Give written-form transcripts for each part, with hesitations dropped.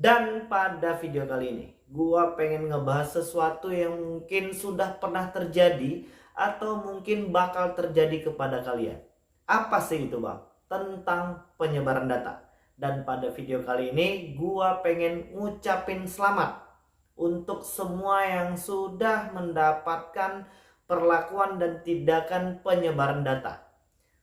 Dan pada video kali ini, gua pengen ngebahas sesuatu yang mungkin sudah pernah terjadi atau mungkin bakal terjadi kepada kalian. Apa sih itu, Bang? Tentang penyebaran data. Dan pada video kali ini, gua pengen ngucapin selamat untuk semua yang sudah mendapatkan perlakuan dan tindakan penyebaran data.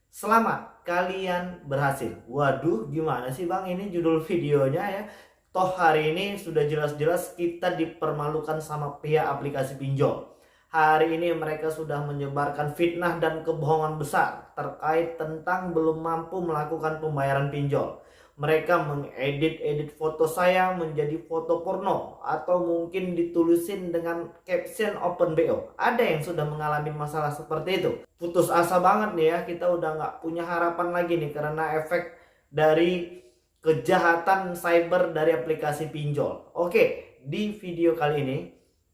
Selamat, kalian berhasil. Waduh, gimana sih Bang ini judul videonya ya? Toh hari ini sudah jelas-jelas kita dipermalukan sama pihak aplikasi pinjol. Hari ini mereka sudah menyebarkan fitnah dan kebohongan besar terkait tentang belum mampu melakukan pembayaran pinjol. Mereka mengedit foto saya menjadi foto porno atau mungkin ditulisin dengan caption open BO. Ada yang sudah mengalami masalah seperti itu. Putus asa banget nih ya, kita udah nggak punya harapan lagi nih karena efek dari kejahatan cyber dari aplikasi pinjol. Oke, di video kali ini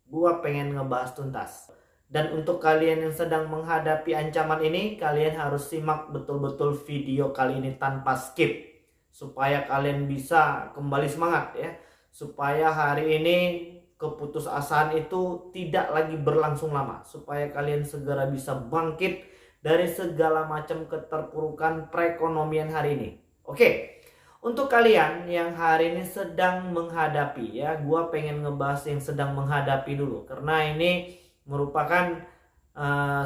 gua pengen ngebahas tuntas. Dan untuk kalian yang sedang menghadapi ancaman ini, kalian harus simak betul-betul video kali ini tanpa skip supaya kalian bisa kembali semangat ya, supaya hari ini keputusasaan itu tidak lagi berlangsung lama, supaya kalian segera bisa bangkit dari segala macam keterpurukan perekonomian hari ini. Oke, untuk kalian yang hari ini sedang menghadapi ya, gua pengen ngebahas yang sedang menghadapi dulu karena ini merupakan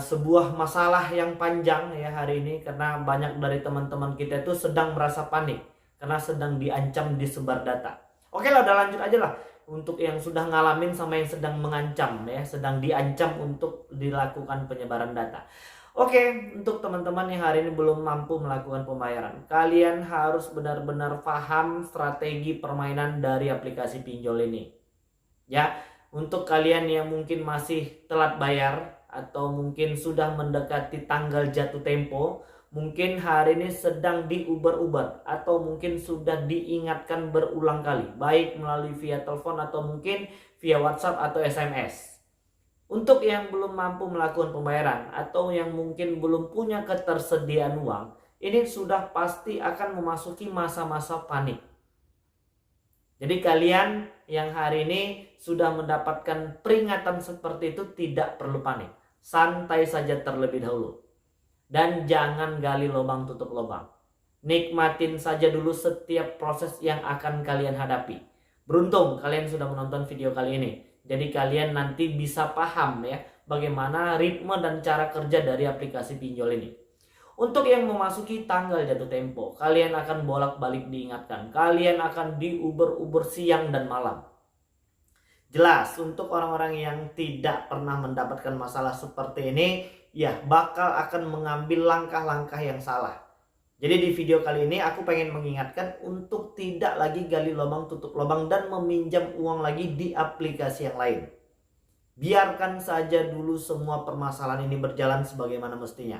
sebuah masalah yang panjang ya hari ini, karena banyak dari teman-teman kita itu sedang merasa panik karena sedang diancam disebar data. Oke lah, udah lanjut aja lah untuk yang sudah ngalamin sama yang sedang mengancam ya, sedang diancam untuk dilakukan penyebaran data. Oke, untuk teman-teman yang hari ini belum mampu melakukan pembayaran, kalian harus benar-benar paham strategi permainan dari aplikasi pinjol ini. Ya, untuk kalian yang mungkin masih telat bayar atau mungkin sudah mendekati tanggal jatuh tempo, mungkin hari ini sedang diuber-uber atau mungkin sudah diingatkan berulang kali, baik melalui via telepon atau mungkin via WhatsApp atau SMS. Untuk yang belum mampu melakukan pembayaran atau yang mungkin belum punya ketersediaan uang, ini sudah pasti akan memasuki masa-masa panik. Jadi kalian yang hari ini sudah mendapatkan peringatan seperti itu tidak perlu panik. Santai saja terlebih dahulu. Dan jangan gali lubang tutup lubang. Nikmatin saja dulu setiap proses yang akan kalian hadapi. Beruntung kalian sudah menonton video kali ini. Jadi kalian nanti bisa paham ya bagaimana ritme dan cara kerja dari aplikasi pinjol ini. Untuk yang memasuki tanggal jatuh tempo, kalian akan bolak-balik diingatkan. Kalian akan diuber-uber siang dan malam. Jelas, untuk orang-orang yang tidak pernah mendapatkan masalah seperti ini, ya bakal akan mengambil langkah-langkah yang salah. Jadi di video kali ini aku pengen mengingatkan untuk tidak lagi gali lubang tutup lubang dan meminjam uang lagi di aplikasi yang lain. Biarkan saja dulu semua permasalahan ini berjalan sebagaimana mestinya.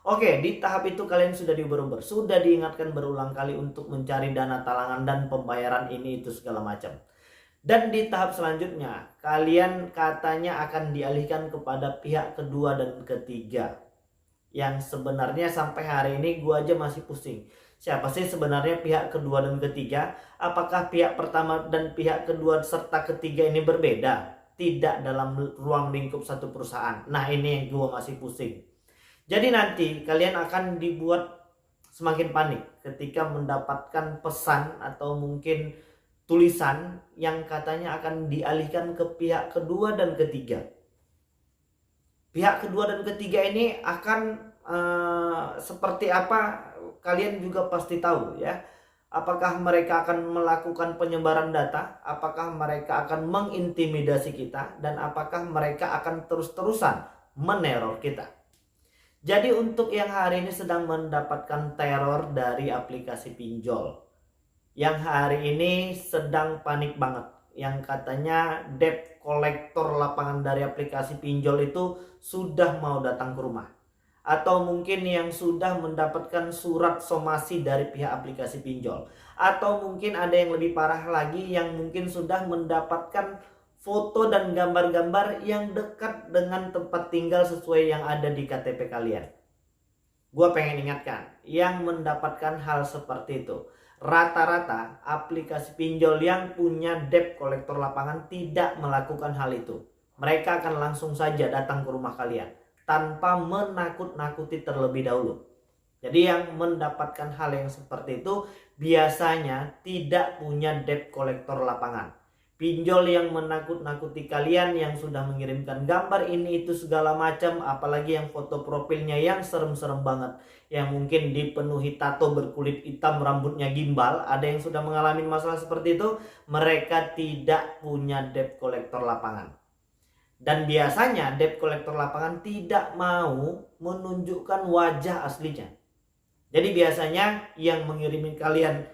Oke, di tahap itu kalian sudah diuber-uber, sudah diingatkan berulang kali untuk mencari dana talangan dan pembayaran ini itu segala macam. Dan di tahap selanjutnya, kalian katanya akan dialihkan kepada pihak kedua dan ketiga. Yang sebenarnya sampai hari ini gua aja masih pusing. Siapa sih sebenarnya pihak kedua dan ketiga? Apakah pihak pertama dan pihak kedua serta ketiga ini berbeda? Tidak dalam ruang lingkup satu perusahaan. Nah, ini yang gua masih pusing. Jadi nanti kalian akan dibuat semakin panik ketika mendapatkan pesan atau mungkin tulisan yang katanya akan dialihkan ke pihak kedua dan ketiga. Pihak kedua dan ketiga ini akan seperti apa, kalian juga pasti tahu ya. Apakah mereka akan melakukan penyebaran data? Apakah mereka akan mengintimidasi kita? Dan apakah mereka akan terus-terusan meneror kita? Jadi untuk yang hari ini sedang mendapatkan teror dari aplikasi pinjol, yang hari ini sedang panik banget, yang katanya debt collector lapangan dari aplikasi pinjol itu sudah mau datang ke rumah, atau mungkin yang sudah mendapatkan surat somasi dari pihak aplikasi pinjol, atau mungkin ada yang lebih parah lagi yang mungkin sudah mendapatkan foto dan gambar-gambar yang dekat dengan tempat tinggal sesuai yang ada di KTP kalian. Gue pengen ingatkan, yang mendapatkan hal seperti itu, Rata-rata aplikasi pinjol yang punya debt kolektor lapangan tidak melakukan hal itu. Mereka akan langsung saja datang ke rumah kalian tanpa menakut-nakuti terlebih dahulu. Jadi yang mendapatkan hal yang seperti itu biasanya tidak punya debt kolektor lapangan. Pinjol yang menakut-nakuti kalian, yang sudah mengirimkan gambar ini itu segala macam, apalagi yang foto profilnya yang serem-serem banget, yang mungkin dipenuhi tato berkulit hitam, rambutnya gimbal. Ada yang sudah mengalami masalah seperti itu. Mereka tidak punya debt kolektor lapangan. Dan biasanya debt kolektor lapangan tidak mau menunjukkan wajah aslinya. Jadi biasanya yang mengirimin kalian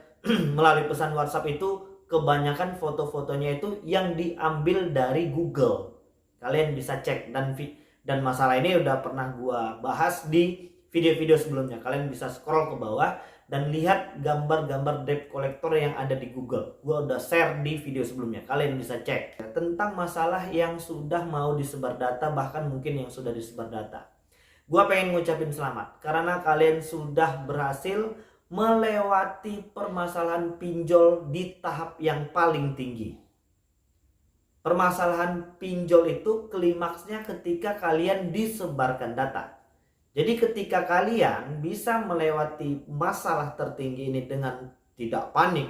melalui pesan WhatsApp itu kebanyakan foto-fotonya itu yang diambil dari Google. Kalian bisa cek, dan masalah ini udah pernah gua bahas di video-video sebelumnya. Kalian bisa scroll ke bawah dan lihat gambar-gambar debt collector yang ada di Google. Gua udah share di video sebelumnya. Kalian bisa cek tentang masalah yang sudah mau disebar data, bahkan mungkin yang sudah disebar data. Gua pengen ngucapin selamat karena kalian sudah berhasil melewati permasalahan pinjol di tahap yang paling tinggi. Permasalahan pinjol itu klimaksnya ketika kalian disebarkan data. Jadi ketika kalian bisa melewati masalah tertinggi ini dengan tidak panik,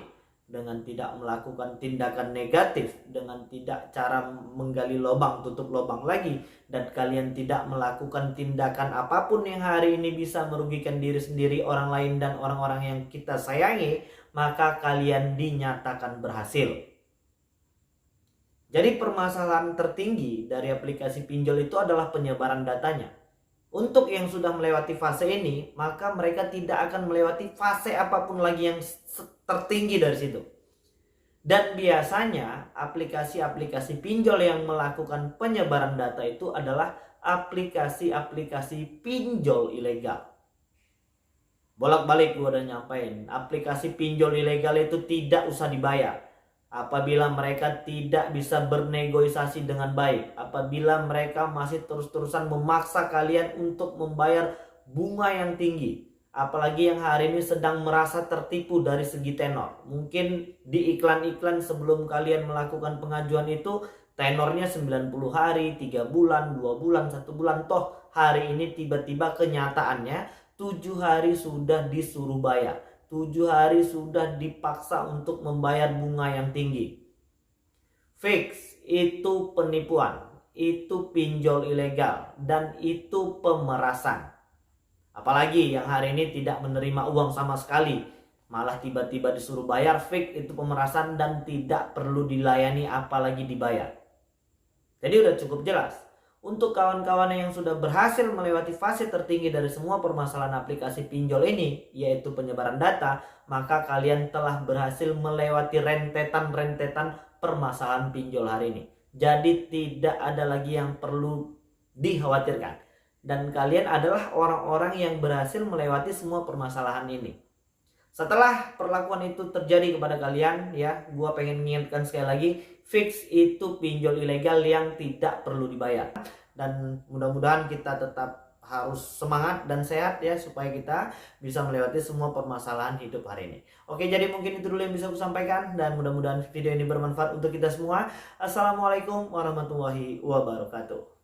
dengan tidak melakukan tindakan negatif, dengan tidak cara menggali lubang tutup lubang lagi, dan kalian tidak melakukan tindakan apapun yang hari ini bisa merugikan diri sendiri, orang lain, dan orang-orang yang kita sayangi, maka kalian dinyatakan berhasil. Jadi permasalahan tertinggi dari aplikasi pinjol itu adalah penyebaran datanya. Untuk yang sudah melewati fase ini, maka mereka tidak akan melewati fase apapun lagi yang tertinggi dari situ. Dan biasanya aplikasi-aplikasi pinjol yang melakukan penyebaran data itu adalah aplikasi-aplikasi pinjol ilegal. Bolak-balik gue udah nyampain, aplikasi pinjol ilegal itu tidak usah dibayar apabila mereka tidak bisa bernegosiasi dengan baik, apabila mereka masih terus-terusan memaksa kalian untuk membayar bunga yang tinggi, apalagi yang hari ini sedang merasa tertipu dari segi tenor. Mungkin di iklan-iklan sebelum kalian melakukan pengajuan itu tenornya 90 hari, 3 bulan, 2 bulan, 1 bulan. Toh hari ini tiba-tiba kenyataannya 7 hari sudah disuruh bayar, 7 hari sudah dipaksa untuk membayar bunga yang tinggi. Fix, itu penipuan, itu pinjol ilegal, dan itu pemerasan. Apalagi yang hari ini tidak menerima uang sama sekali, malah tiba-tiba disuruh bayar. Fix, itu pemerasan dan tidak perlu dilayani apalagi dibayar. Jadi udah cukup jelas. Untuk kawan-kawan yang sudah berhasil melewati fase tertinggi dari semua permasalahan aplikasi pinjol ini, yaitu penyebaran data, maka kalian telah berhasil melewati rentetan-rentetan permasalahan pinjol hari ini. Jadi tidak ada lagi yang perlu dikhawatirkan. Dan kalian adalah orang-orang yang berhasil melewati semua permasalahan ini. Setelah perlakuan itu terjadi kepada kalian, ya, gua pengen mengingatkan sekali lagi, fix itu pinjol ilegal yang tidak perlu dibayar. Dan mudah-mudahan kita tetap harus semangat dan sehat ya, supaya kita bisa melewati semua permasalahan hidup hari ini. Oke, jadi mungkin itu dulu yang bisa aku sampaikan, dan mudah-mudahan video ini bermanfaat untuk kita semua. Assalamualaikum warahmatullahi wabarakatuh.